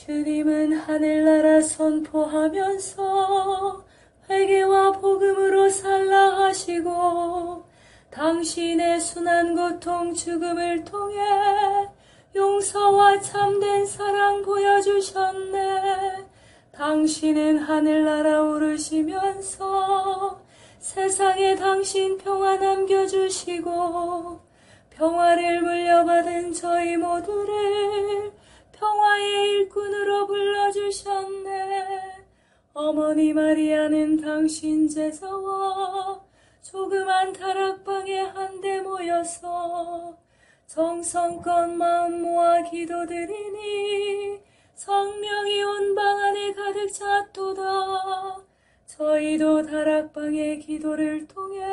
주님은 하늘나라 선포하면서 회개와 복음으로 살라 하시고 당신의 순한 고통 죽음을 통해 용서와 참된 사랑 보여주셨네. 당신은 하늘나라 오르시면서 세상에 당신 평화 남겨주시고 평화를 물려받은 저희 모두를 평화의 일꾼으로 불러주셨네. 어머니 마리아는 당신 제자와 조그만 다락방에 한데 모여서 정성껏 마음 모아 기도드리니 성령이 온 방 안에 가득 찼도다. 저희도 다락방의 기도를 통해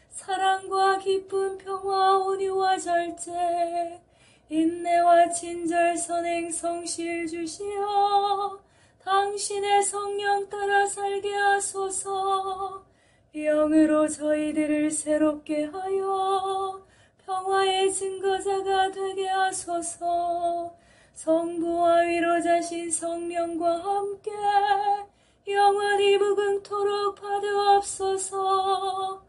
사랑과 기쁨, 평화, 온유와 절제, 인내와 친절, 선행, 성실 주시어 당신의 성령 따라 살게 하소서. 영으로 저희들을 새롭게 하여 평화의 증거자가 되게 하소서. 성부와 위로자신 성령과 함께 영원히 무궁토록 받으옵소서.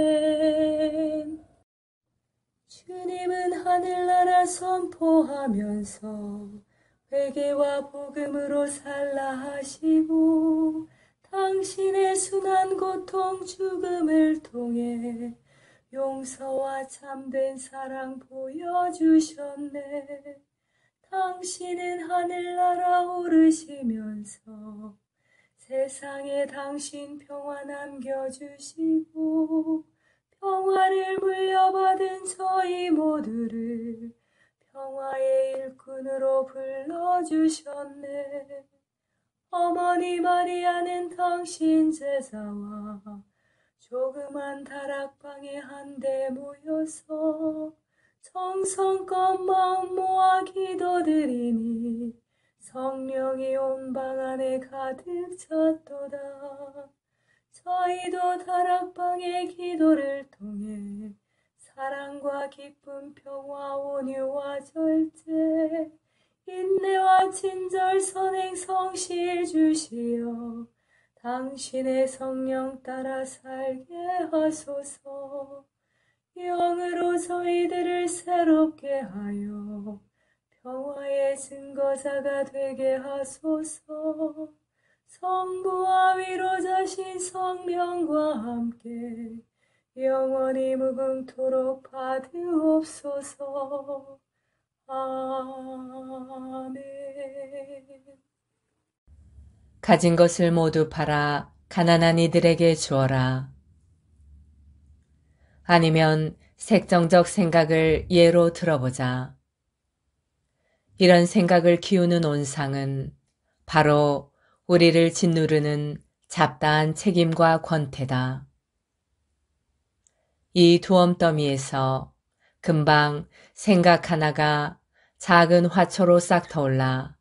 아멘. 주님은 하늘나라 선포하면서 회개와 복음으로 살라 하시고 당신의 순한 고통 죽음을 통해 용서와 참된 사랑 보여주셨네. 당신은 하늘나라 오르시면서 세상에 당신 평화 남겨주시고 평화를 물려받은 저희 모두를 평화의 일꾼으로 불러주셨네. 어머니 마리아는 당신 제자와 조그만 다락방에 한데 모여서 정성껏 마음 모아 기도드리니 성령이 온 방 안에 가득 찼도다. 저희도 다락방의 기도를 통해 사랑과 기쁨, 평화, 온유와 절제, 인내와 친절, 선행, 성실 주시어 당신의 성령 따라 살게 하소서. 영으로 저희들을 새롭게 하여 평화의 증거자가 되게 하소서. 성부와 위로자신 성령과 함께 영원히 무궁토록 받으옵소서. 아멘. 가진 것을 모두 팔아 가난한 이들에게 주어라. 아니면 색정적 생각을 예로 들어보자. 이런 생각을 키우는 온상은 바로 우리를 짓누르는 잡다한 책임과 권태다. 이 두엄더미에서 금방 생각 하나가 작은 화초로 싹 터올라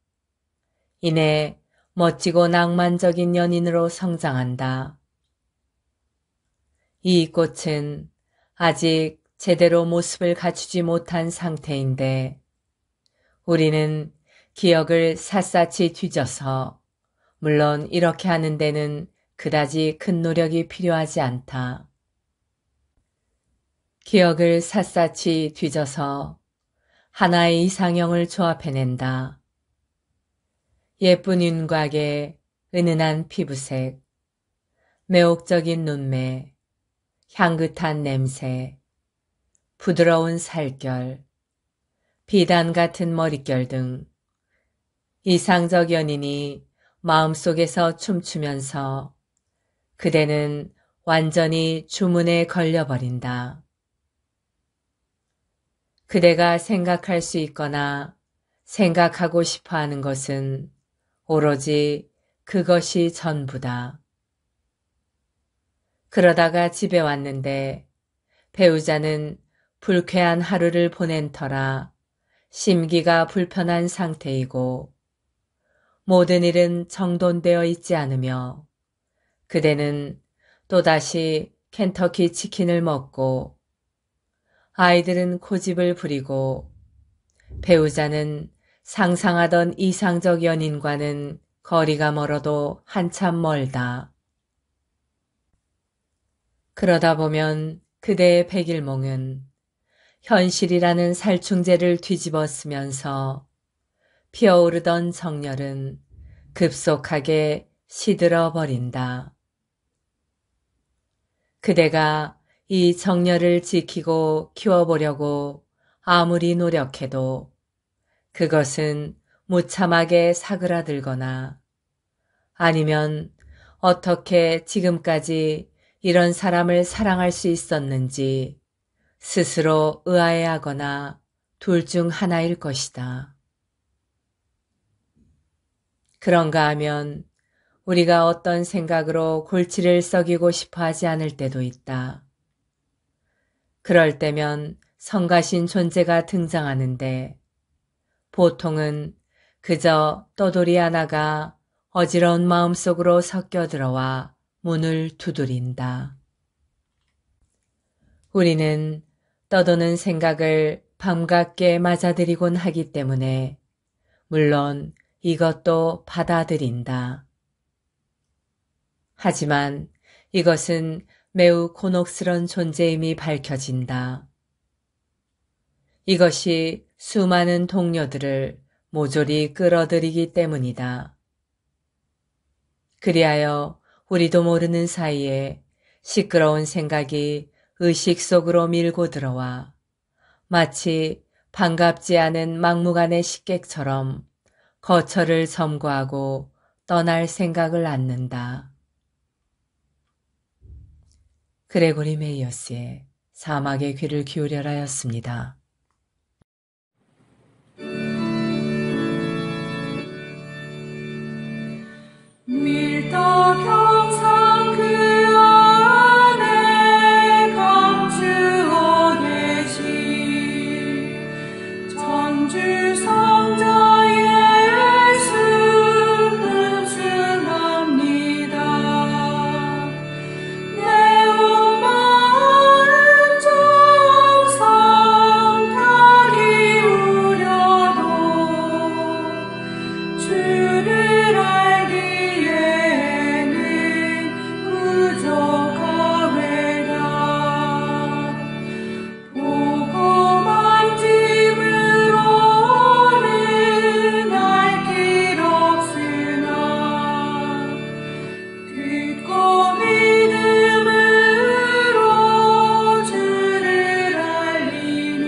이내 멋지고 낭만적인 연인으로 성장한다. 이 꽃은 아직 제대로 모습을 갖추지 못한 상태인데 우리는 기억을 샅샅이 뒤져서 물론 이렇게 하는 데는 그다지 큰 노력이 필요하지 않다. 기억을 샅샅이 뒤져서 하나의 이상형을 조합해낸다. 예쁜 윤곽에 은은한 피부색, 매혹적인 눈매, 향긋한 냄새, 부드러운 살결, 비단 같은 머릿결 등 이상적 연인이 마음속에서 춤추면서 그대는 완전히 주문에 걸려버린다. 그대가 생각할 수 있거나 생각하고 싶어 하는 것은 오로지 그것이 전부다. 그러다가 집에 왔는데 배우자는 불쾌한 하루를 보낸 터라 심기가 불편한 상태이고 모든 일은 정돈되어 있지 않으며 그대는 또다시 켄터키 치킨을 먹고 아이들은 고집을 부리고 배우자는 상상하던 이상적 연인과는 거리가 멀어도 한참 멀다. 그러다 보면 그대의 백일몽은 현실이라는 살충제를 뒤집어 쓰면서 피어오르던 정열은 급속하게 시들어 버린다. 그대가 이 정열을 지키고 키워보려고 아무리 노력해도 그것은 무참하게 사그라들거나 아니면 어떻게 지금까지 이런 사람을 사랑할 수 있었는지 스스로 의아해하거나 둘 중 하나일 것이다. 그런가 하면 우리가 어떤 생각으로 골치를 썩이고 싶어 하지 않을 때도 있다. 그럴 때면 성가신 존재가 등장하는데 보통은 그저 떠돌이 하나가 어지러운 마음속으로 섞여 들어와 문을 두드린다. 우리는 떠도는 생각을 밤같게 맞아들이곤 하기 때문에 물론 이것도 받아들인다. 하지만 이것은 매우 곤혹스런 존재임이 밝혀진다. 이것이 수많은 동료들을 모조리 끌어들이기 때문이다. 그리하여 우리도 모르는 사이에 시끄러운 생각이 의식 속으로 밀고 들어와 마치 반갑지 않은 막무가내 식객처럼 거처를 점거하고 떠날 생각을 낳는다. 그레고리 메이어스의 사막의 귀를 기울여라였습니다. 밀떡 형상 그 안에 감추어 계신 전주 성자 예수 근심합니다. 내 온 마음 정성 다 기울여도 주를 알기에는 부족하외다. 보고 만짐으로는 알 길 없으나 듣고 믿음으로 주를 알리니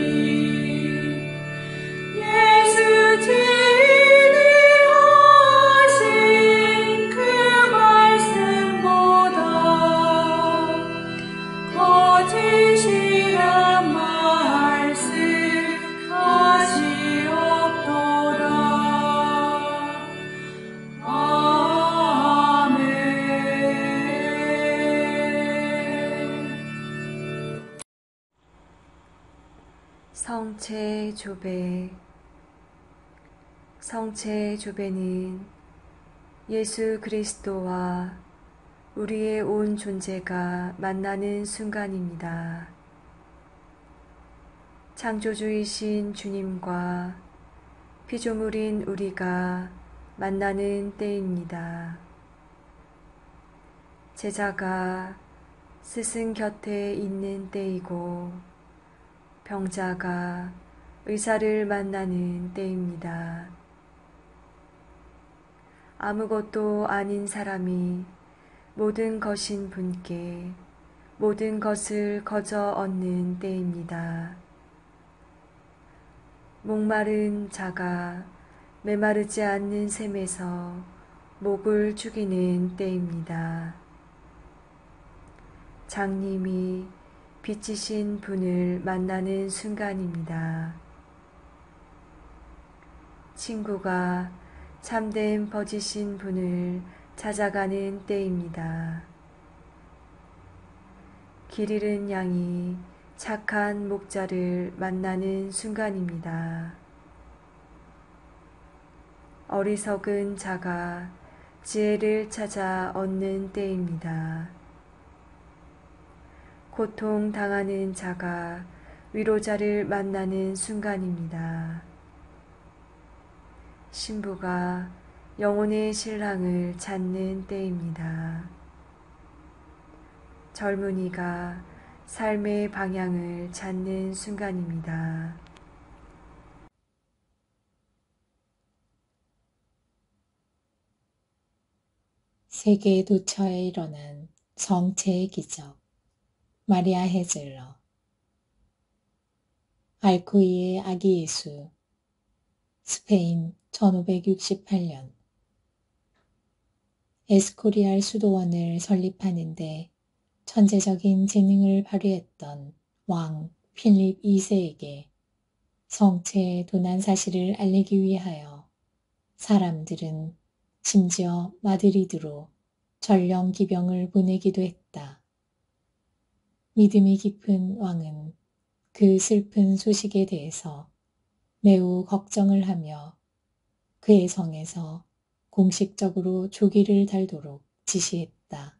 예수 친히 하신 그 말씀보다 거짓이란 말씀 다시 없도다. 아멘. 성체조배. 성체조배는 예수 그리스도와 우리의 온 존재가 만나는 순간입니다. 창조주이신 주님과 피조물인 우리가 만나는 때입니다. 제자가 스승 곁에 있는 때이고 병자가 의사를 만나는 때입니다. 아무것도 아닌 사람이 모든 것인 분께 모든 것을 거저 얻는 때입니다. 목마른 자가 메마르지 않는 샘에서 목을 죽이는 때입니다. 장님이 빛이신 분을 만나는 순간입니다. 친구가 참된 버지신 분을 찾아가는 때입니다. 길 잃은 양이 착한 목자를 만나는 순간입니다. 어리석은 자가 지혜를 찾아 얻는 때입니다. 고통당하는 자가 위로자를 만나는 순간입니다. 신부가 영혼의 신랑을 찾는 때입니다. 젊은이가 삶의 방향을 찾는 순간입니다. 세계 도처에 일어난 성체의 기적. 마리아 헤즐러. 알코이의 아기 예수. 스페인 1568년. 에스코리알 수도원을 설립하는데 천재적인 재능을 발휘했던 왕 필립 2세에게 성체의 도난 사실을 알리기 위하여 사람들은 심지어 마드리드로 전령 기병을 보내기도 했다. 믿음이 깊은 왕은 그 슬픈 소식에 대해서 매우 걱정을 하며 그의 성에서 공식적으로 조기를 달도록 지시했다.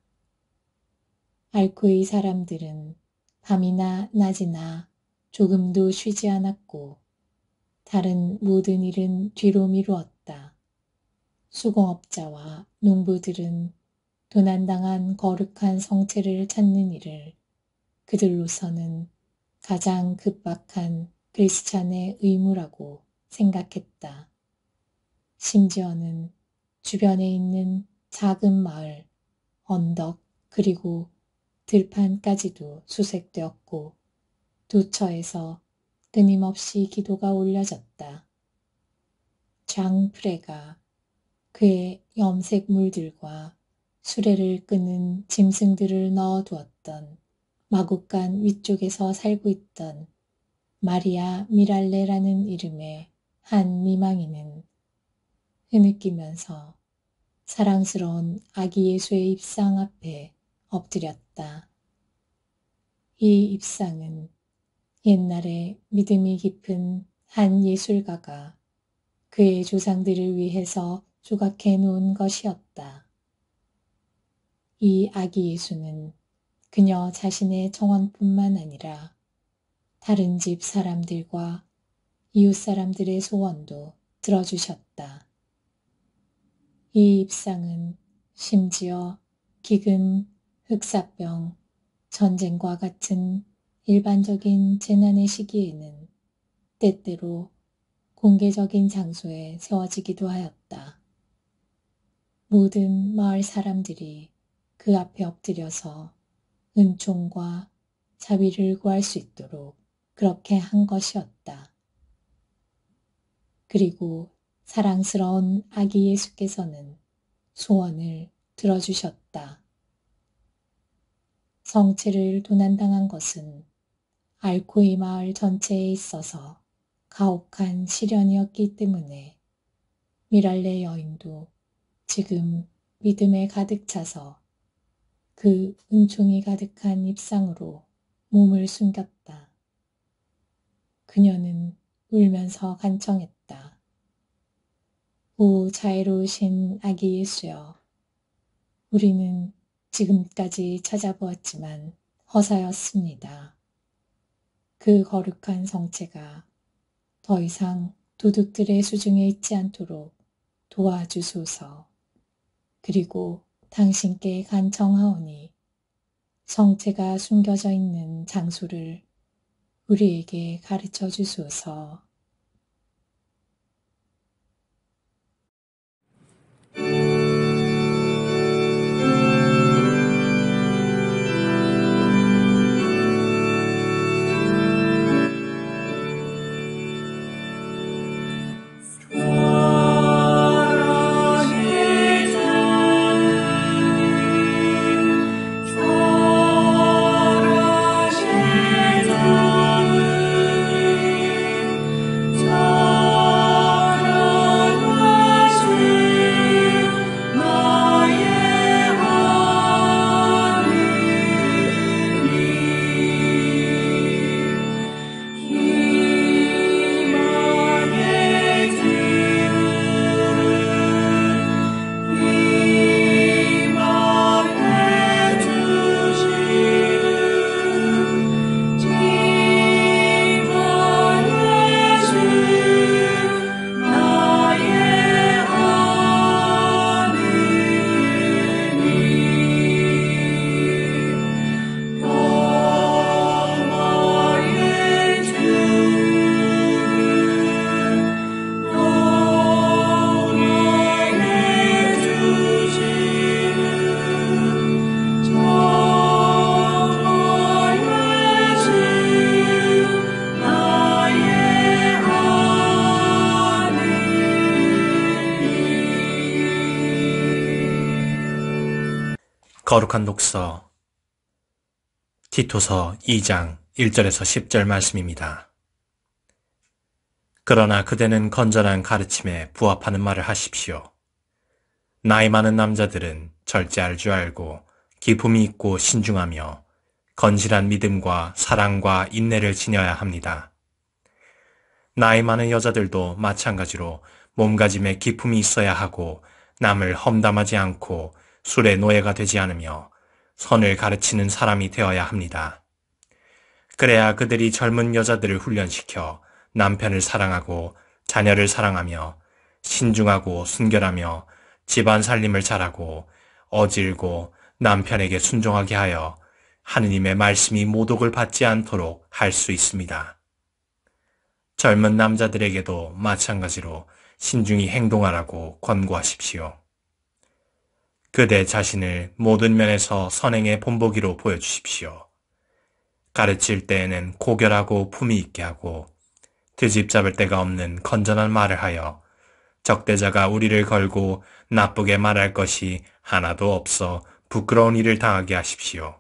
알코의 사람들은 밤이나 낮이나 조금도 쉬지 않았고 다른 모든 일은 뒤로 미루었다. 수공업자와 농부들은 도난당한 거룩한 성체를 찾는 일을 그들로서는 가장 급박한 크리스찬의 의무라고 생각했다. 심지어는 주변에 있는 작은 마을, 언덕, 그리고 들판까지도 수색되었고 도처에서 끊임없이 기도가 올려졌다. 장프레가 그의 염색 물들과 수레를 끄는 짐승들을 넣어두었던 마국간 위쪽에서 살고 있던 마리아 미랄레라는 이름의 한 미망인은 흐느끼면서 사랑스러운 아기 예수의 입상 앞에 엎드렸다. 이 입상은 옛날에 믿음이 깊은 한 예술가가 그의 조상들을 위해서 조각해 놓은 것이었다. 이 아기 예수는 그녀 자신의 정원뿐만 아니라 다른 집 사람들과 이웃 사람들의 소원도 들어주셨다. 이 입상은 심지어 기근, 흑사병, 전쟁과 같은 일반적인 재난의 시기에는 때때로 공개적인 장소에 세워지기도 하였다. 모든 마을 사람들이 그 앞에 엎드려서 은총과 자비를 구할 수 있도록 그렇게 한 것이었다. 그리고 사랑스러운 아기 예수께서는 소원을 들어주셨다. 성체를 도난당한 것은 알코이 마을 전체에 있어서 가혹한 시련이었기 때문에 미랄레 여인도 지금 믿음에 가득 차서 그 은총이 가득한 입상으로 몸을 숨겼다. 그녀는 울면서 간청했다. 오 자애로우신 아기 예수여, 우리는 지금까지 찾아보았지만 허사였습니다. 그 거룩한 성체가 더 이상 도둑들의 수중에 있지 않도록 도와주소서. 그리고 당신께 간청하오니 성체가 숨겨져 있는 장소를 우리에게 가르쳐 주소서. 거룩한 독서 티토서 2장 1절에서 10절 말씀입니다. 그러나 그대는 건전한 가르침에 부합하는 말을 하십시오. 나이 많은 남자들은 절제할 줄 알고 기품이 있고 신중하며 건실한 믿음과 사랑과 인내를 지녀야 합니다. 나이 많은 여자들도 마찬가지로 몸가짐에 기품이 있어야 하고 남을 험담하지 않고 술의 노예가 되지 않으며 선을 가르치는 사람이 되어야 합니다. 그래야 그들이 젊은 여자들을 훈련시켜 남편을 사랑하고 자녀를 사랑하며 신중하고 순결하며 집안 살림을 잘하고 어질고 남편에게 순종하게 하여 하느님의 말씀이 모독을 받지 않도록 할 수 있습니다. 젊은 남자들에게도 마찬가지로 신중히 행동하라고 권고하십시오. 그대 자신을 모든 면에서 선행의 본보기로 보여주십시오. 가르칠 때에는 고결하고 품위 있게 하고 트집 잡을 데가 없는 건전한 말을 하여 적대자가 우리를 걸고 나쁘게 말할 것이 하나도 없어 부끄러운 일을 당하게 하십시오.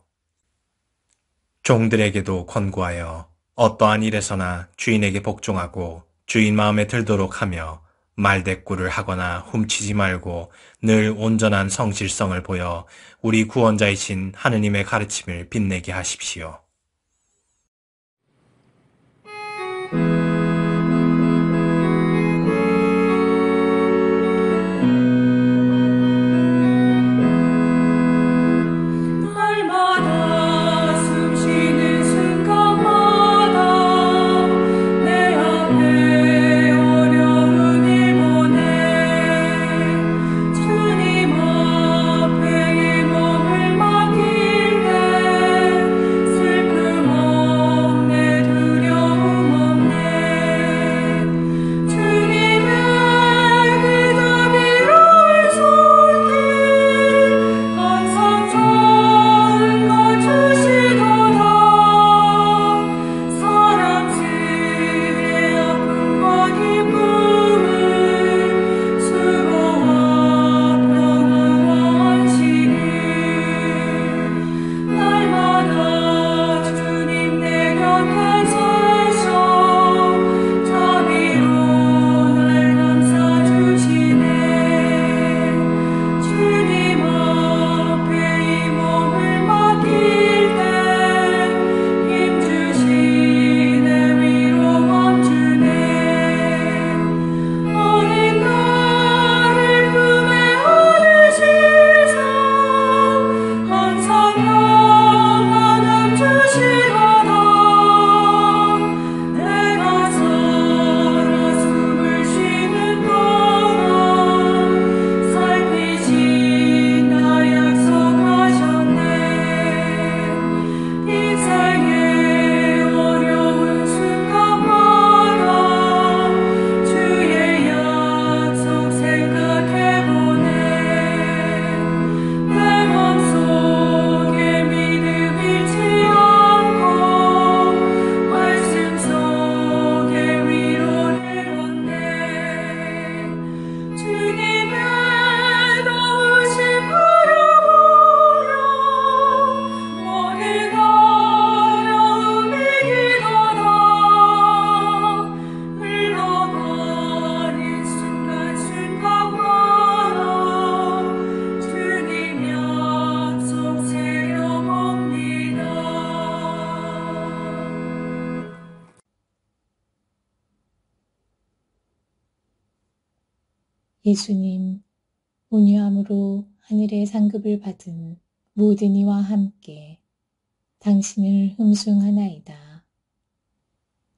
종들에게도 권고하여 어떠한 일에서나 주인에게 복종하고 주인 마음에 들도록 하며 말대꾸를 하거나 훔치지 말고 늘 온전한 성실성을 보여 우리 구원자이신 하느님의 가르침을 빛내게 하십시오. 예수님, 온유함으로 하늘의 상급을 받은 모든 이와 함께 당신을 흠숭하나이다.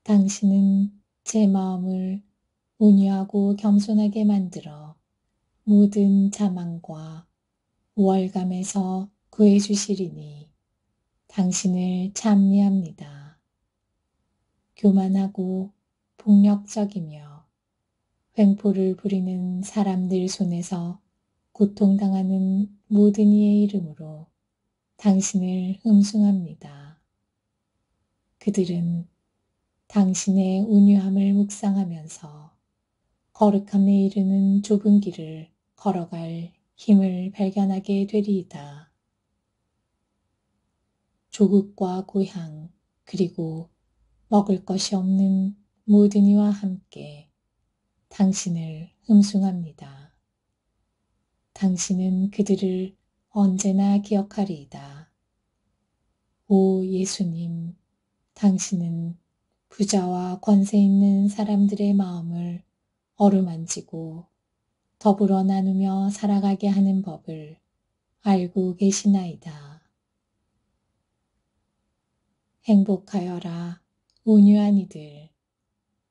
당신은 제 마음을 온유하고 겸손하게 만들어 모든 자망과 우월감에서 구해주시리니 당신을 찬미합니다. 교만하고 폭력적이며 횡포를 부리는 사람들 손에서 고통당하는 모든 이의 이름으로 당신을 흠숭합니다. 그들은 당신의 온유함을 묵상하면서 거룩함에 이르는 좁은 길을 걸어갈 힘을 발견하게 되리이다. 조국과 고향, 그리고 먹을 것이 없는 모든 이와 함께 당신을 흠숭합니다. 당신은 그들을 언제나 기억하리이다. 오 예수님, 당신은 부자와 권세 있는 사람들의 마음을 어루만지고 더불어 나누며 살아가게 하는 법을 알고 계시나이다. 행복하여라, 온유한 이들.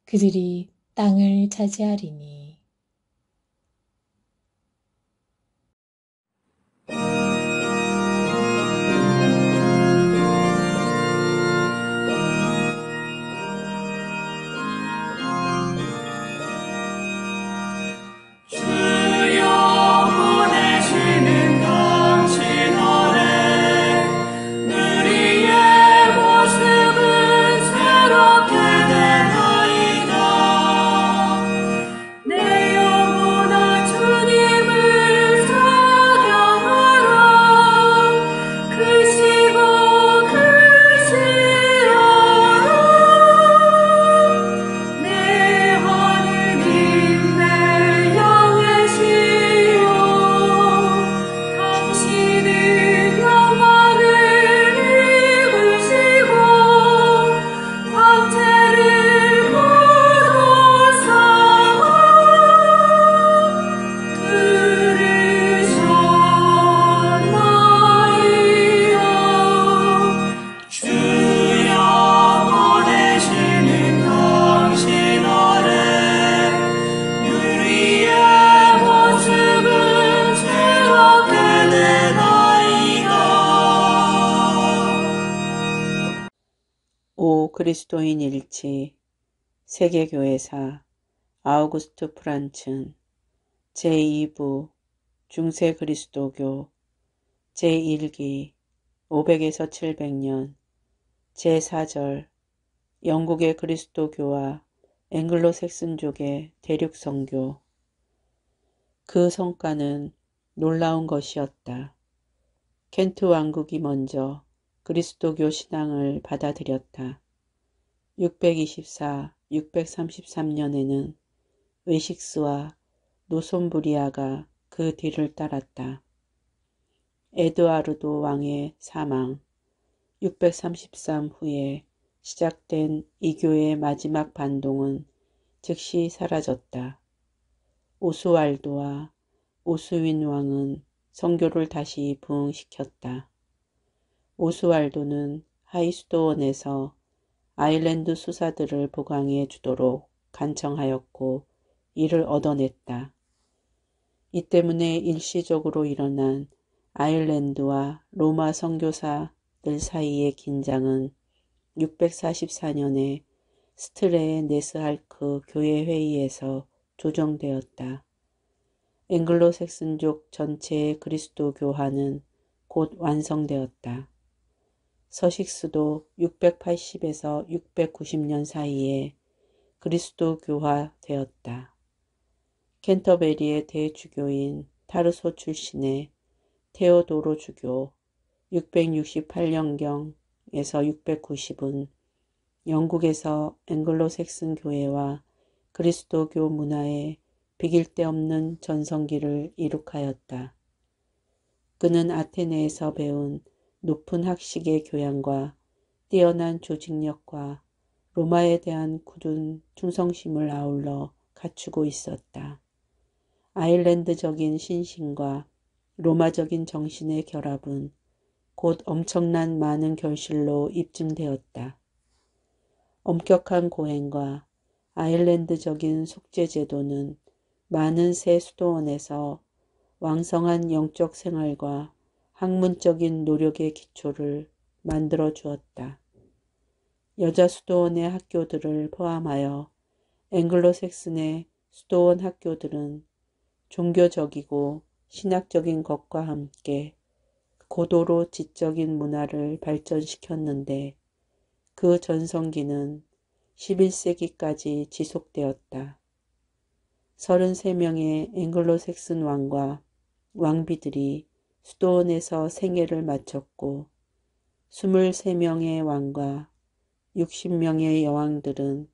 그들이 땅을 차지하리니. 오 그리스도인 일치 세계교회사 아우구스트 프란츠 제2부 중세 그리스도교 제1기 500에서 700년 제4절 영국의 그리스도교와 앵글로색슨족의 대륙선교. 그 성과는 놀라운 것이었다. 켄트 왕국이 먼저 그리스도교 신앙을 받아들였다. 623년에는 웨식스와 노손부리아가 그 뒤를 따랐다. 에드와르도 왕의 사망, 633 후에 시작된 이교의 마지막 반동은 즉시 사라졌다. 오스왈도와 오스윈 왕은 선교를 다시 부흥시켰다. 오스왈도는 하이수도원에서 아일랜드 수사들을 보강해 주도록 간청하였고 이를 얻어냈다. 이 때문에 일시적으로 일어난 아일랜드와 로마 선교사들 사이의 긴장은 644년에 스트레의 네스할크 교회 회의에서 조정되었다. 앵글로색슨족 전체의 그리스도 교화는 곧 완성되었다. 서식스도 680에서 690년 사이에 그리스도 교화되었다. 캔터베리의 대주교인 타르소 출신의 테오도로 주교 668년경에서 690은 영국에서 앵글로색슨 교회와 그리스도교 문화에 비길 데 없는 전성기를 이룩하였다. 그는 아테네에서 배운 높은 학식의 교양과 뛰어난 조직력과 로마에 대한 굳은 충성심을 아울러 갖추고 있었다. 아일랜드적인 신신과 로마적인 정신의 결합은 곧 엄청난 많은 결실로 입증되었다. 엄격한 고행과 아일랜드적인 속죄제도는 많은 새 수도원에서 왕성한 영적 생활과 학문적인 노력의 기초를 만들어 주었다. 여자 수도원의 학교들을 포함하여 앵글로색슨의 수도원 학교들은 종교적이고 신학적인 것과 함께 고도로 지적인 문화를 발전시켰는데 그 전성기는 11세기까지 지속되었다. 33명의 앵글로색슨 왕과 왕비들이 수도원에서 생애를 마쳤고 23명의 왕과 60명의 여왕들은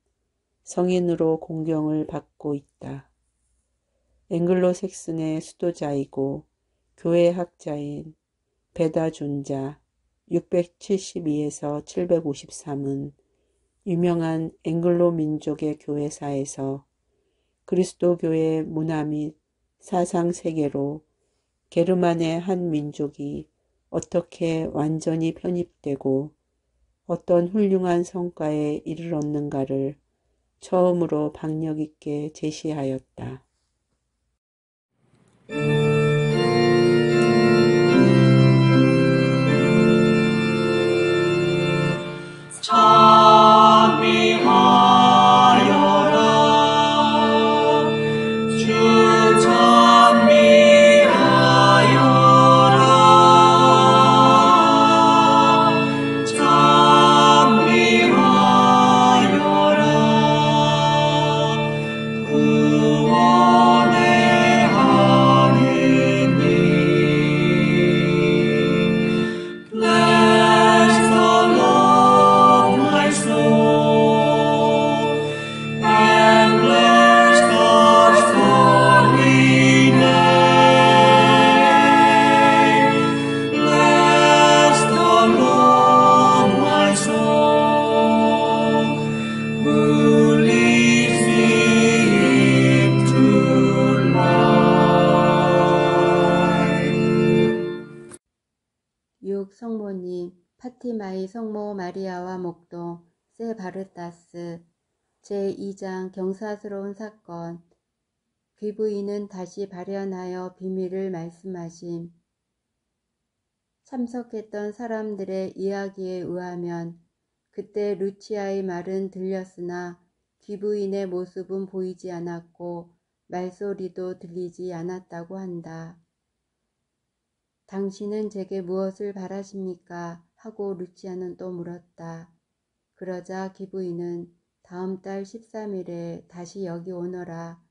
성인으로 공경을 받고 있다. 앵글로색슨의 수도자이고 교회 학자인 베다 존자 672에서 753은 유명한 앵글로 민족의 교회사에서 그리스도교의 문화 및 사상 세계로 게르만의 한 민족이 어떻게 완전히 편입되고 어떤 훌륭한 성과에 이르렀는가를 처음으로 박력 있게 제시하였다. 성모님, 파티마의 성모 마리아와 목동 세바르타스 제2장 경사스러운 사건 귀부인은 다시 발현하여 비밀을 말씀하심. 참석했던 사람들의 이야기에 의하면 그때 루치아의 말은 들렸으나 귀부인의 모습은 보이지 않았고 말소리도 들리지 않았다고 한다. 당신은 제게 무엇을 바라십니까? 하고 루치아는 또 물었다. 그러자 귀부인은 다음 달 13일에 다시 여기 오너라.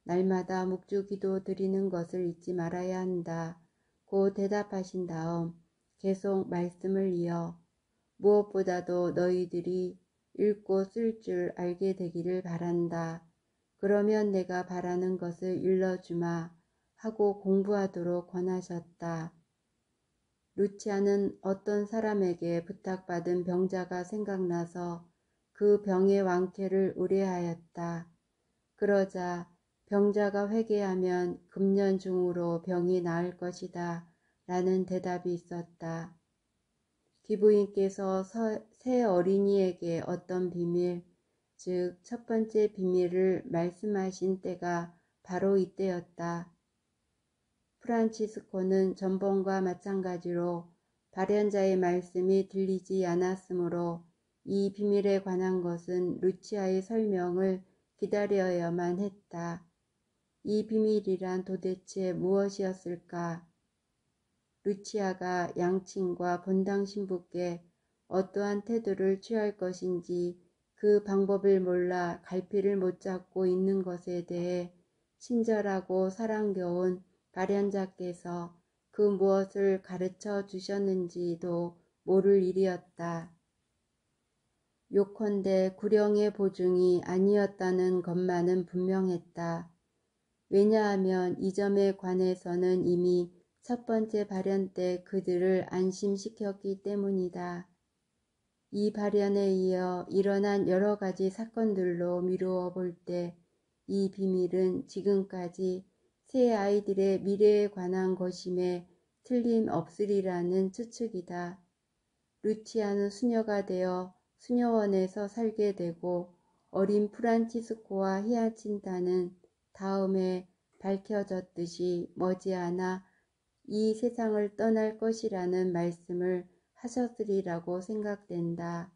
날마다 묵주기도 드리는 것을 잊지 말아야 한다. 고 대답하신 다음 계속 말씀을 이어 무엇보다도 너희들이 읽고 쓸 줄 알게 되기를 바란다. 그러면 내가 바라는 것을 일러주마. 하고 공부하도록 권하셨다. 루치아는 어떤 사람에게 부탁받은 병자가 생각나서 그 병의 완쾌를 의뢰하였다. 그러자 병자가 회개하면 금년 중으로 병이 나을 것이다 라는 대답이 있었다. 귀부인께서 새 어린이에게 어떤 비밀, 즉 첫 번째 비밀을 말씀하신 때가 바로 이때였다. 프란치스코는 전번과 마찬가지로 발현자의 말씀이 들리지 않았으므로 이 비밀에 관한 것은 루치아의 설명을 기다려야만 했다. 이 비밀이란 도대체 무엇이었을까? 루치아가 양친과 본당 신부께 어떠한 태도를 취할 것인지 그 방법을 몰라 갈피를 못 잡고 있는 것에 대해 친절하고 사랑겨운 발현자께서 그 무엇을 가르쳐 주셨는지도 모를 일이었다. 요컨대 구령의 보증이 아니었다는 것만은 분명했다. 왜냐하면 이 점에 관해서는 이미 첫 번째 발현 때 그들을 안심시켰기 때문이다. 이 발현에 이어 일어난 여러 가지 사건들로 미루어 볼 때 이 비밀은 지금까지 새 아이들의 미래에 관한 것임에 틀림없으리라는 추측이다. 루치아는 수녀가 되어 수녀원에서 살게 되고 어린 프란치스코와 히아친타는 다음에 밝혀졌듯이 머지않아 이 세상을 떠날 것이라는 말씀을 하셨으리라고 생각된다.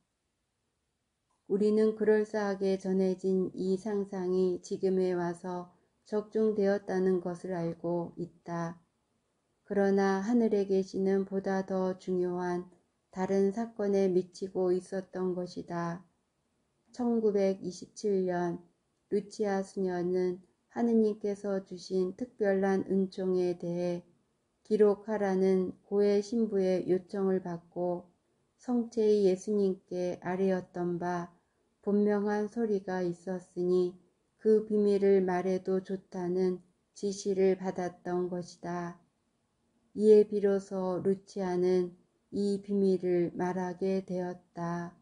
우리는 그럴싸하게 전해진 이 상상이 지금에 와서 적중되었다는 것을 알고 있다. 그러나 하늘에 계시는 보다 더 중요한 다른 사건에 미치고 있었던 것이다. 1927년 루치아 수녀는 하느님께서 주신 특별한 은총에 대해 기록하라는 고해 신부의 요청을 받고 성체의 예수님께 아뢰었던 바 분명한 소리가 있었으니 그 비밀을 말해도 좋다는 지시를 받았던 것이다. 이에 비로소 루치아는 이 비밀을 말하게 되었다.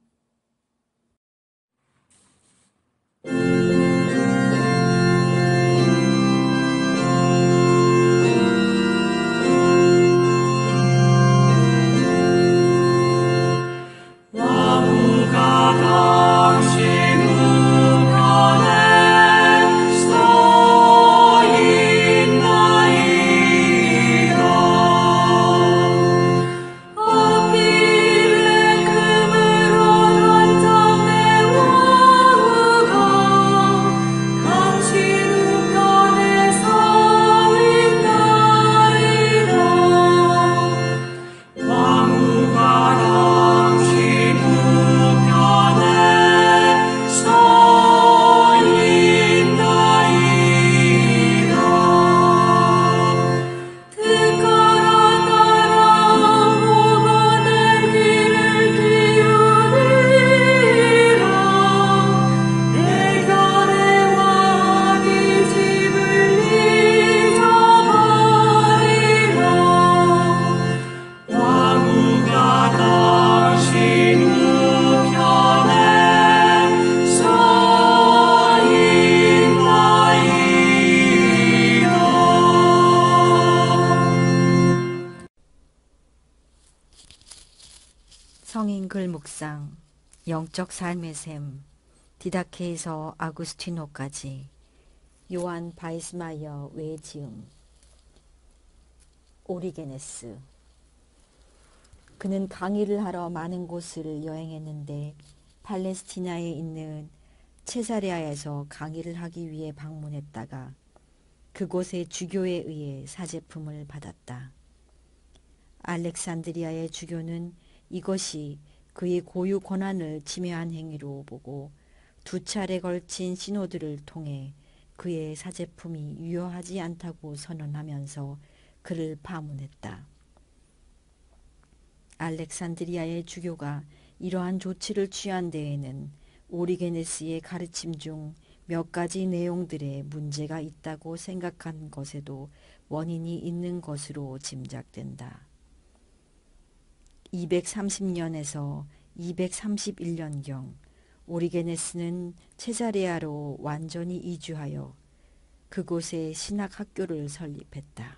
성인 글 묵상, 영적 삶의 샘, 디다케에서 아구스티노까지, 요한 바이스마이어 외지음. 오리게네스. 그는 강의를 하러 많은 곳을 여행했는데 팔레스티나에 있는 체사레아에서 강의를 하기 위해 방문했다가 그곳의 주교에 의해 사제품을 받았다. 알렉산드리아의 주교는 이것이 그의 고유 권한을 침해한 행위로 보고 2차례 걸친 시노드를 통해 그의 사제품이 유효하지 않다고 선언하면서 그를 파문했다. 알렉산드리아의 주교가 이러한 조치를 취한 데에는 오리게네스의 가르침 중 몇 가지 내용들에 문제가 있다고 생각한 것에도 원인이 있는 것으로 짐작된다. 230년에서 231년경 오리게네스는 체사레아로 완전히 이주하여 그곳에 신학학교를 설립했다.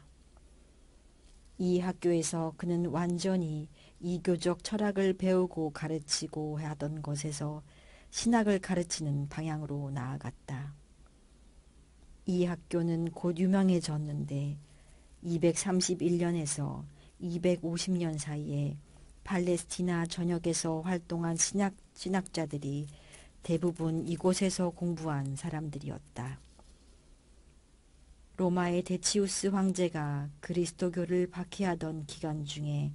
이 학교에서 그는 완전히 이교적 철학을 배우고 가르치고 하던 것에서 신학을 가르치는 방향으로 나아갔다. 이 학교는 곧 유명해졌는데 231년에서 250년 사이에 팔레스티나 전역에서 활동한 신학자들이 대부분 이곳에서 공부한 사람들이었다. 로마의 데치우스 황제가 그리스도교를 박해하던 기간 중에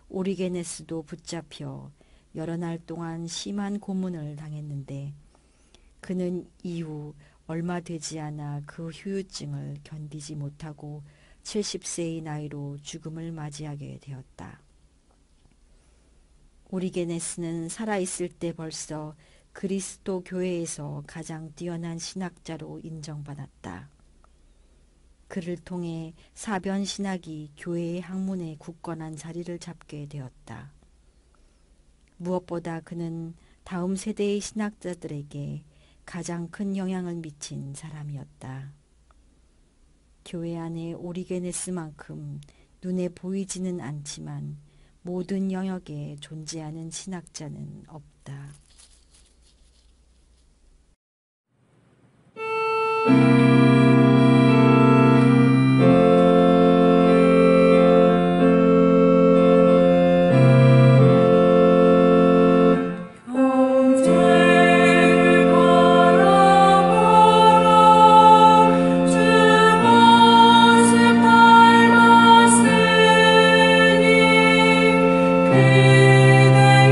오리게네스도 붙잡혀 여러 날 동안 심한 고문을 당했는데 그는 이후 얼마 되지 않아 그 후유증을 견디지 못하고 70세의 나이로 죽음을 맞이하게 되었다. 오리게네스는 살아있을 때 벌써 그리스도 교회에서 가장 뛰어난 신학자로 인정받았다. 그를 통해 사변 신학이 교회의 학문에 굳건한 자리를 잡게 되었다. 무엇보다 그는 다음 세대의 신학자들에게 가장 큰 영향을 미친 사람이었다. 교회 안에 오리게네스만큼 눈에 보이지는 않지만 모든 영역에 존재하는 신학자는 없다.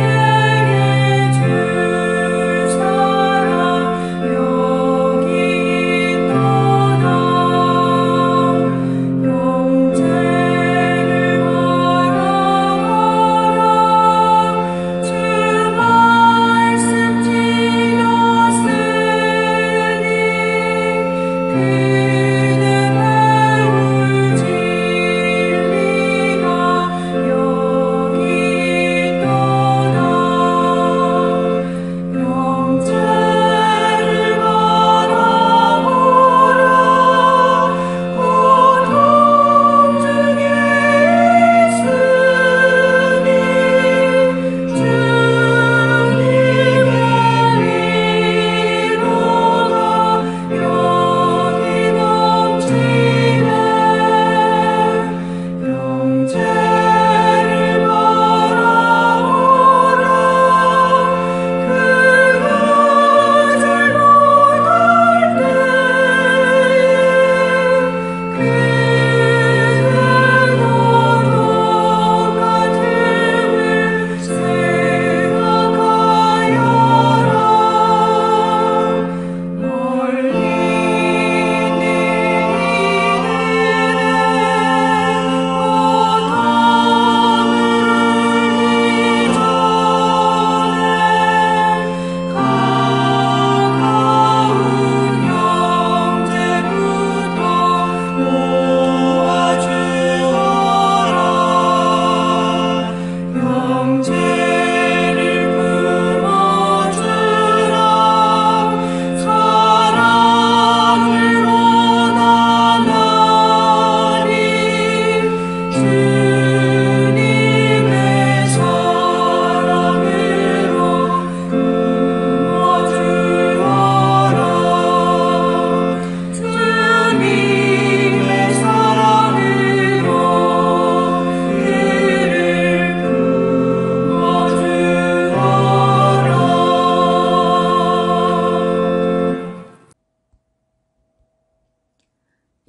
그대에게 주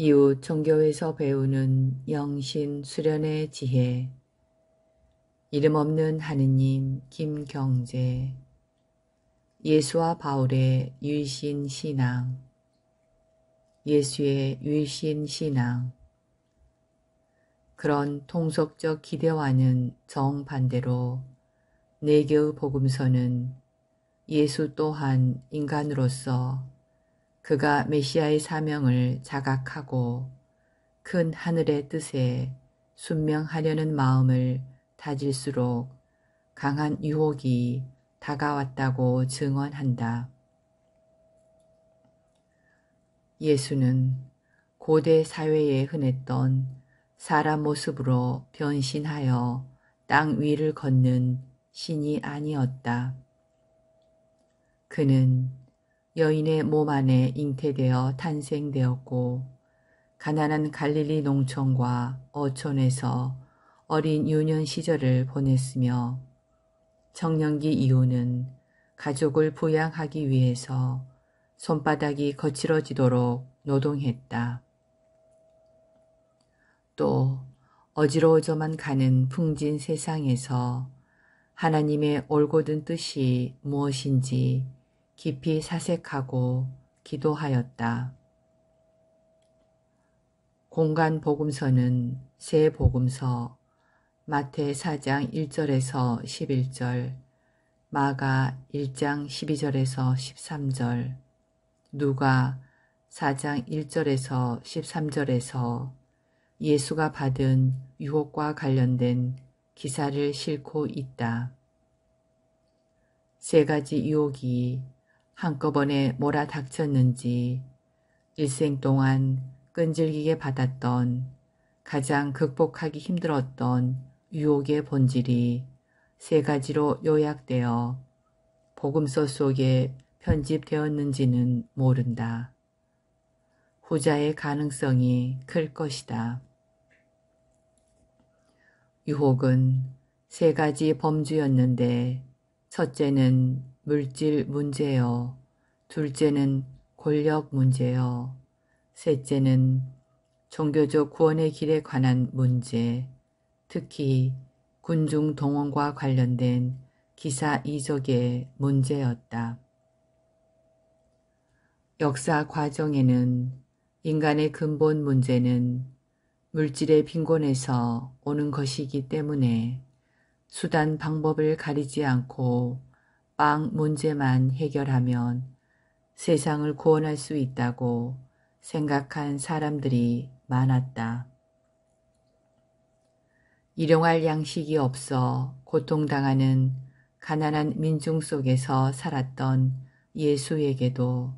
이웃 종교에서 배우는 영신 수련의 지혜. 이름 없는 하느님 김경재. 예수와 바울의 유일신 신앙. 예수의 유일신 신앙. 그런 통속적 기대와는 정반대로 네 개의 복음서는 예수 또한 인간으로서 그가 메시아의 사명을 자각하고 큰 하늘의 뜻에 순명하려는 마음을 다질수록 강한 유혹이 다가왔다고 증언한다. 예수는 고대 사회에 흔했던 사람 모습으로 변신하여 땅 위를 걷는 신이 아니었다. 그는 여인의 몸 안에 잉태되어 탄생되었고 가난한 갈릴리 농촌과 어촌에서 어린 유년 시절을 보냈으며 청년기 이후는 가족을 부양하기 위해서 손바닥이 거칠어지도록 노동했다. 또 어지러워져만 가는 풍진 세상에서 하나님의 올곧은 뜻이 무엇인지 깊이 사색하고 기도하였다. 공간 복음서는 세 복음서, 마태 4장 1절에서 11절, 마가 1장 12절에서 13절, 누가 4장 1절에서 13절에서 예수가 받은 유혹과 관련된 기사를 싣고 있다. 세 가지 유혹이 한꺼번에 몰아닥쳤는지 일생 동안 끈질기게 받았던 가장 극복하기 힘들었던 유혹의 본질이 세 가지로 요약되어 복음서 속에 편집되었는지는 모른다. 후자의 가능성이 클 것이다. 유혹은 세 가지 범주였는데 첫째는 물질 문제요, 둘째는 권력 문제요, 셋째는 종교적 구원의 길에 관한 문제, 특히 군중 동원과 관련된 기사 이적의 문제였다. 역사 과정에는 인간의 근본 문제는 물질의 빈곤에서 오는 것이기 때문에 수단 방법을 가리지 않고 빵 문제만 해결하면 세상을 구원할 수 있다고 생각한 사람들이 많았다. 일용할 양식이 없어 고통당하는 가난한 민중 속에서 살았던 예수에게도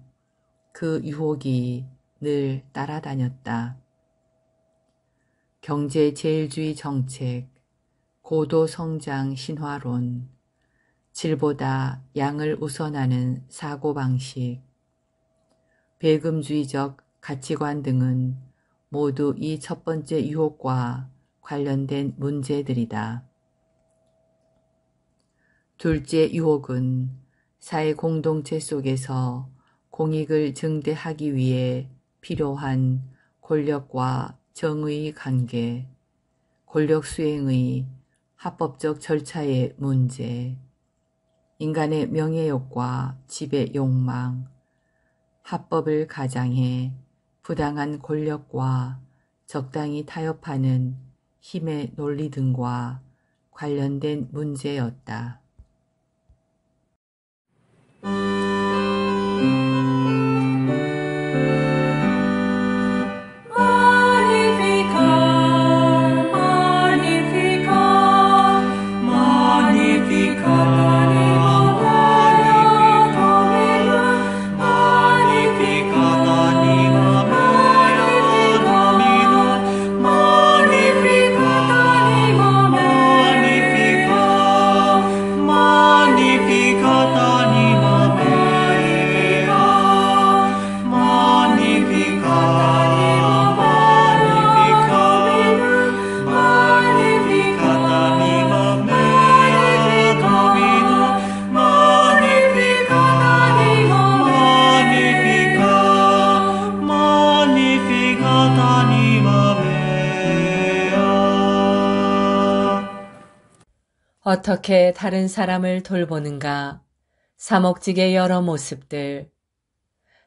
그 유혹이 늘 따라다녔다. 경제제일주의 정책, 고도성장 신화론, 질보다 양을 우선하는 사고방식, 배금주의적 가치관 등은 모두 이 첫 번째 유혹과 관련된 문제들이다. 둘째 유혹은 사회 공동체 속에서 공익을 증대하기 위해 필요한 권력과 정의의 관계, 권력 수행의 합법적 절차의 문제, 인간의 명예욕과 지배 욕망, 합법을 가장해 부당한 권력과 적당히 타협하는 힘의 논리 등과 관련된 문제였다. Magnificat anima mea. 어떻게 다른 사람을 돌보는가, 사목직의 여러 모습들,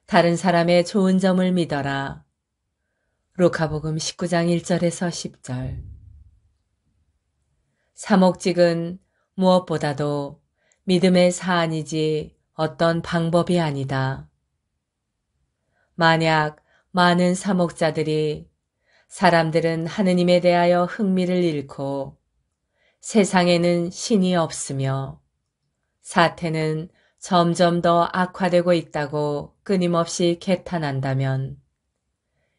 다른 사람의 좋은 점을 믿어라. 루카복음 19장 1절에서 10절. 사목직은 무엇보다도 믿음의 사안이지 어떤 방법이 아니다. 만약 많은 사목자들이 사람들은 하느님에 대하여 흥미를 잃고 세상에는 신이 없으며 사태는 점점 더 악화되고 있다고 끊임없이 개탄한다면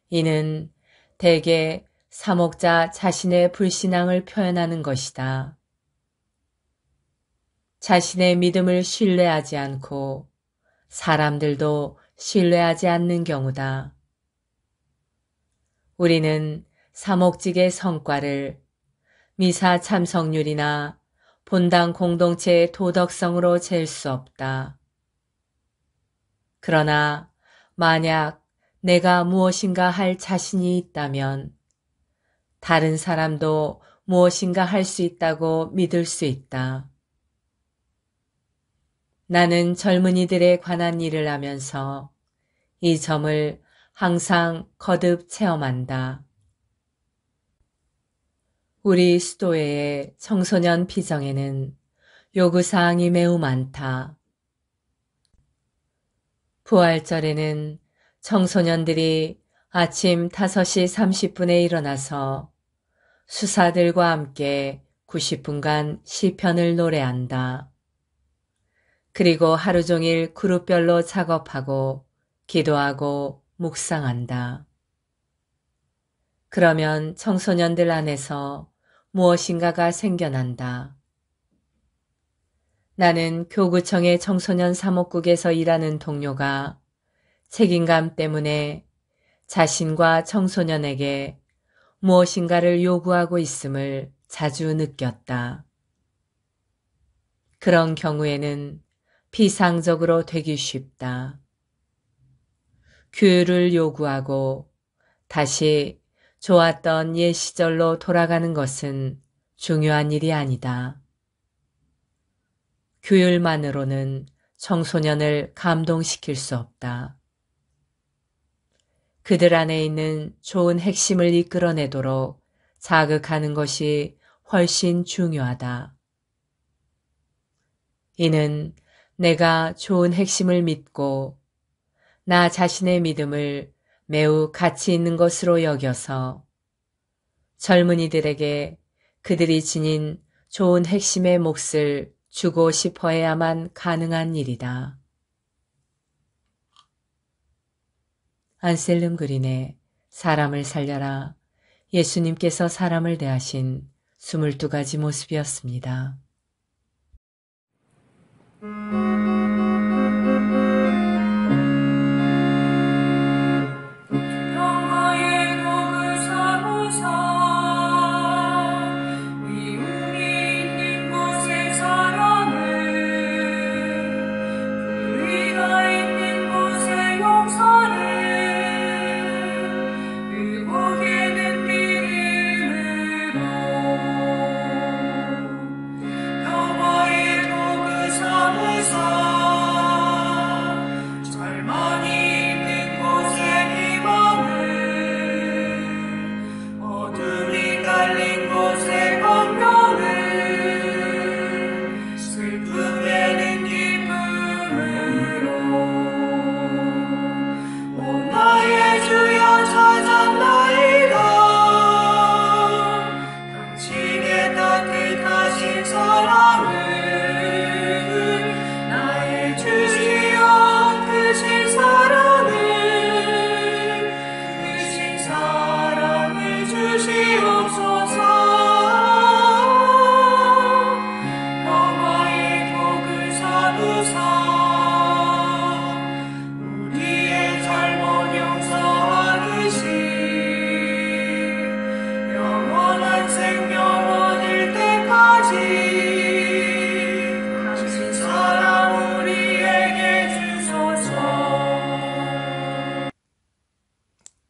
이는 대개 사목자 자신의 불신앙을 표현하는 것이다. 자신의 믿음을 신뢰하지 않고 사람들도 신뢰하지 않는 경우다. 우리는 사목직의 성과를 미사 참석률이나 본당 공동체의 도덕성으로 잴 수 없다. 그러나 만약 내가 무엇인가 할 자신이 있다면 다른 사람도 무엇인가 할 수 있다고 믿을 수 있다. 나는 젊은이들에 관한 일을 하면서 이 점을 항상 거듭 체험한다. 우리 수도회의 청소년 피정에는 요구사항이 매우 많다. 부활절에는 청소년들이 아침 5시 30분에 일어나서 수사들과 함께 90분간 시편을 노래한다. 그리고 하루 종일 그룹별로 작업하고 기도하고 묵상한다. 그러면 청소년들 안에서 무엇인가가 생겨난다. 나는 교구청의 청소년 사목국에서 일하는 동료가 책임감 때문에 자신과 청소년에게 무엇인가를 요구하고 있음을 자주 느꼈다. 그런 경우에는 피상적으로 되기 쉽다. 규율을 요구하고 다시 좋았던 옛 시절로 돌아가는 것은 중요한 일이 아니다. 규율만으로는 청소년을 감동시킬 수 없다. 그들 안에 있는 좋은 핵심을 이끌어내도록 자극하는 것이 훨씬 중요하다. 이는 내가 좋은 핵심을 믿고 나 자신의 믿음을 매우 가치 있는 것으로 여겨서 젊은이들에게 그들이 지닌 좋은 핵심의 몫을 주고 싶어 해야만 가능한 일이다. 안셀름 그린의 사람을 살려라. 예수님께서 사람을 대하신 22가지 모습이었습니다. 여호와의 도구 삼으사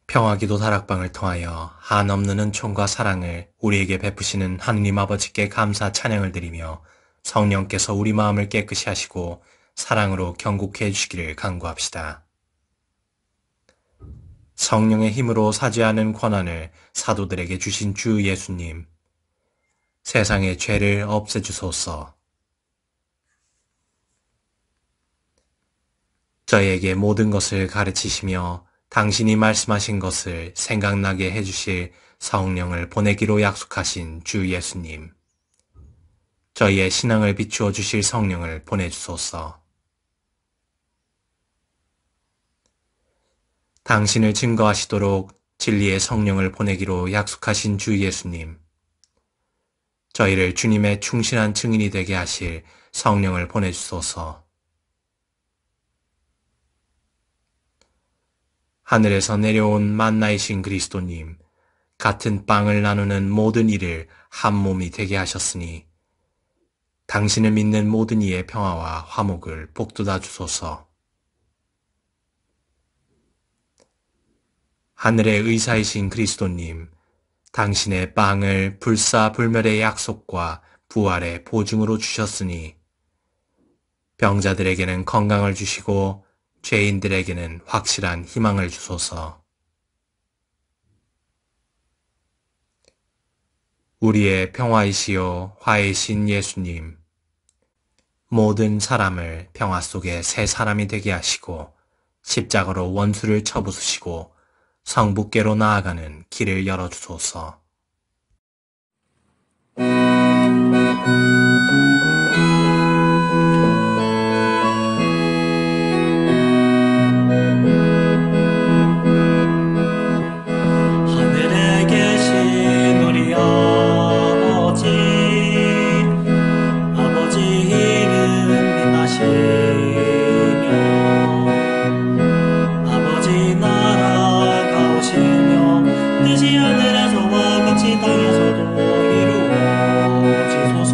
평화기도 다락방을 통하여 한없는 은총과 사랑을 우리에게 베푸시는 하느님 아버지께 감사 찬양을 드리며 성령께서 우리 마음을 깨끗이 하시고 사랑으로 경고케 해주시기를 간구합시다. 성령의 힘으로 사죄하는 권한을 사도들에게 주신 주 예수님, 세상의 죄를 없애주소서. 저희에게 모든 것을 가르치시며 당신이 말씀하신 것을 생각나게 해주실 성령을 보내기로 약속하신 주 예수님, 저희의 신앙을 비추어 주실 성령을 보내주소서. 당신을 증거하시도록 진리의 성령을 보내기로 약속하신 주 예수님, 저희를 주님의 충실한 증인이 되게 하실 성령을 보내주소서. 하늘에서 내려온 만나이신 그리스도님, 같은 빵을 나누는 모든 이를 한 몸이 되게 하셨으니 당신을 믿는 모든 이의 평화와 화목을 복돋아 주소서. 하늘의 의사이신 그리스도님, 당신의 빵을 불사불멸의 약속과 부활의 보증으로 주셨으니 병자들에게는 건강을 주시고 죄인들에게는 확실한 희망을 주소서. 우리의 평화이시요 화해이신 예수님, 모든 사람을 평화 속에 새 사람이 되게 하시고 십자가로 원수를 쳐부수시고 성부께로 나아가는 길을 열어주소서. 하늘에 계신 우리 아버지 이름 빛나시며 아버지 나라가 오시며 뜻이 하늘에서와 같이 땅에서도 이루어지소서.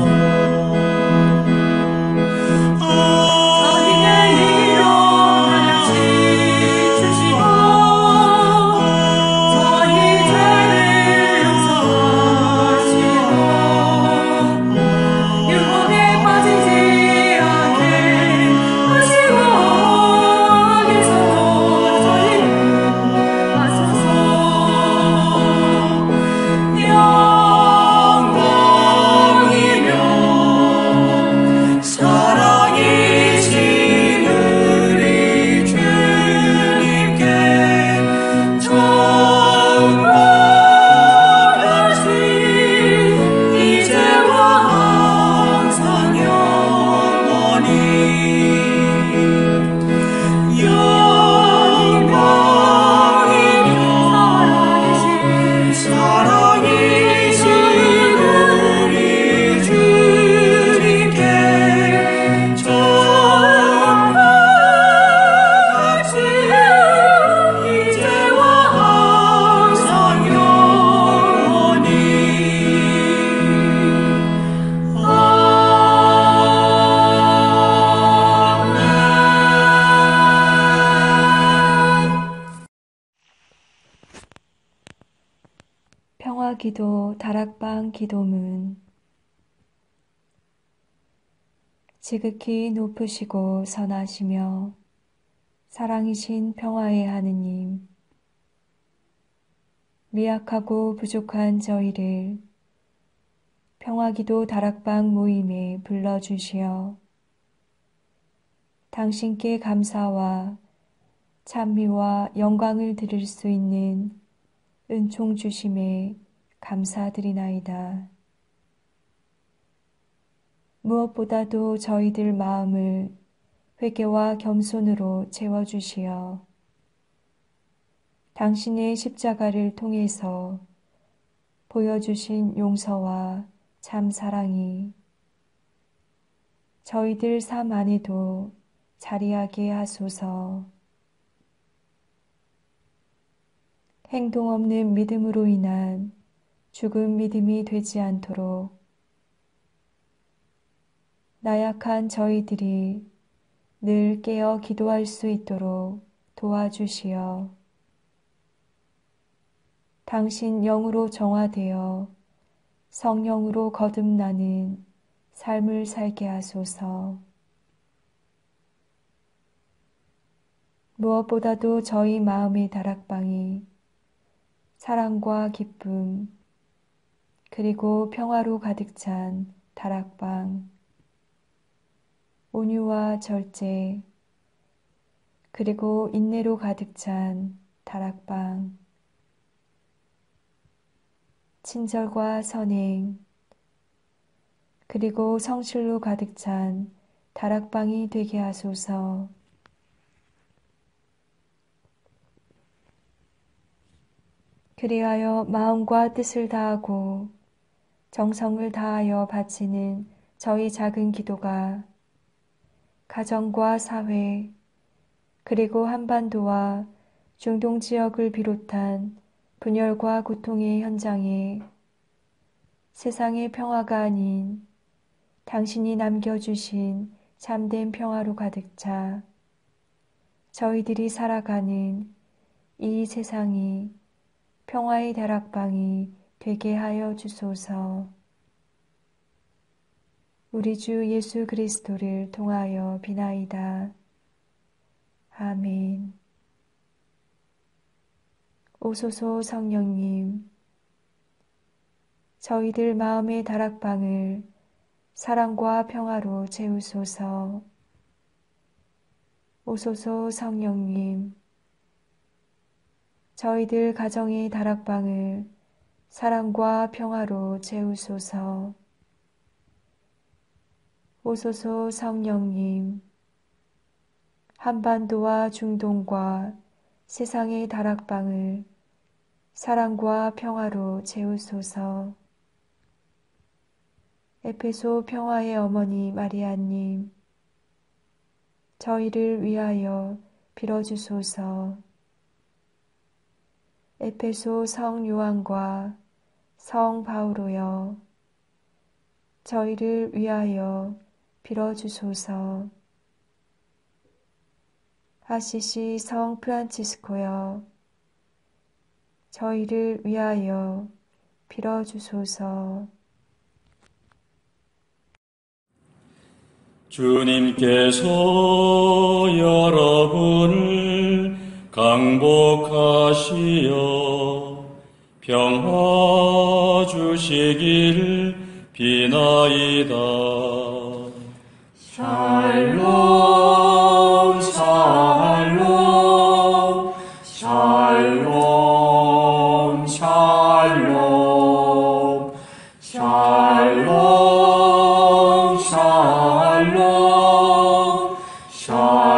평화기도 다락방 기도문. 지극히 높으시고 선하시며 사랑이신 평화의 하느님, 미약하고 부족한 저희를 평화기도 다락방 모임에 불러주시어 당신께 감사와 찬미와 영광을 드릴 수 있는 은총 주심에 감사드리나이다. 무엇보다도 저희들 마음을 회개와 겸손으로 채워주시어 당신의 십자가를 통해서 보여주신 용서와 참 사랑이 저희들 삶 안에도 자리하게 하소서. 행동 없는 믿음으로 인한 죽은 믿음이 되지 않도록 나약한 저희들이 늘 깨어 기도할 수 있도록 도와주시어 당신 영으로 정화되어 성령으로 거듭나는 삶을 살게 하소서. 무엇보다도 저희 마음의 다락방이 사랑과 기쁨, 그리고 평화로 가득 찬 다락방, 온유와 절제, 그리고 인내로 가득 찬 다락방, 친절과 선행, 그리고 성실로 가득 찬 다락방이 되게 하소서. 그리하여 마음과 뜻을 다하고 정성을 다하여 바치는 저희 작은 기도가 가정과 사회, 그리고 한반도와 중동 지역을 비롯한 분열과 고통의 현장에 세상의 평화가 아닌 당신이 남겨주신 참된 평화로 가득 차 저희들이 살아가는 이 세상이 평화의 다락방이 되게 하여 주소서. 우리 주 예수 그리스도를 통하여 비나이다. 아멘. 오소서 성령님, 저희들 마음의 다락방을 사랑과 평화로 채우소서. 오소서 성령님, 저희들 가정의 다락방을 사랑과 평화로 채우소서. 오소서 성령님, 한반도와 중동과 세상의 다락방을 사랑과 평화로 채우소서. 에페소 평화의 어머니 마리아님, 저희를 위하여 빌어주소서. 에페소 성 요한과 성 바오로여, 저희를 위하여 빌어주소서. 아시시 성 프란치스코여, 저희를 위하여 빌어주소서. 주님께서 여러분을 강복하시어 평화 주시기를 비나이다. 샬롬 샬롬 샬롬 샬롬 샬롬 샬롬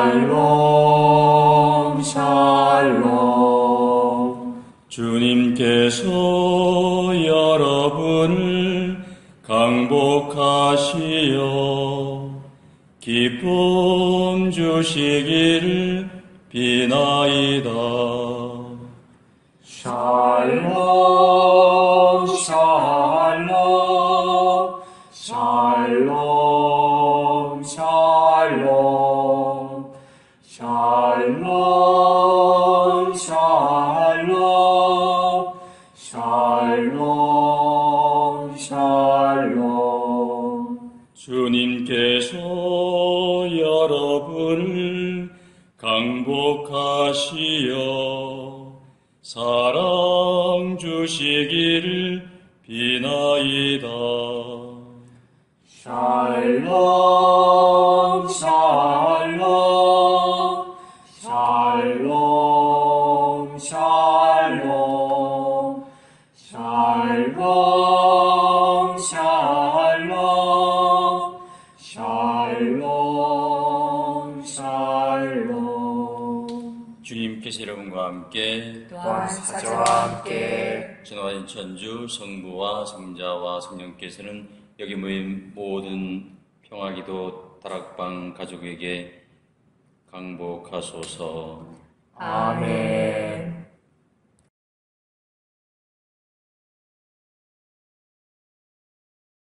샬롬 샬롬. 주님께서 여러분을 강복하시어 기쁨 주시기를 비나이다. 샬롬 샬롬 샬롬 샬롬 샬롬 샬롬 샬롬 샬롬. 주님께서 여러분을 강복하시어 사랑 주시기를 비나이다. 샬롬 샬롬 샬롬 샬롬 샬롬 샬롬 샬롬 샬롬. 주님께서 여러분과 함께 또한 사자와 함께 전화인 천주 성부와 성자와 성령께서는 여기 모인 모든 평화기도 다락방 가족에게 강복하소서. 아멘.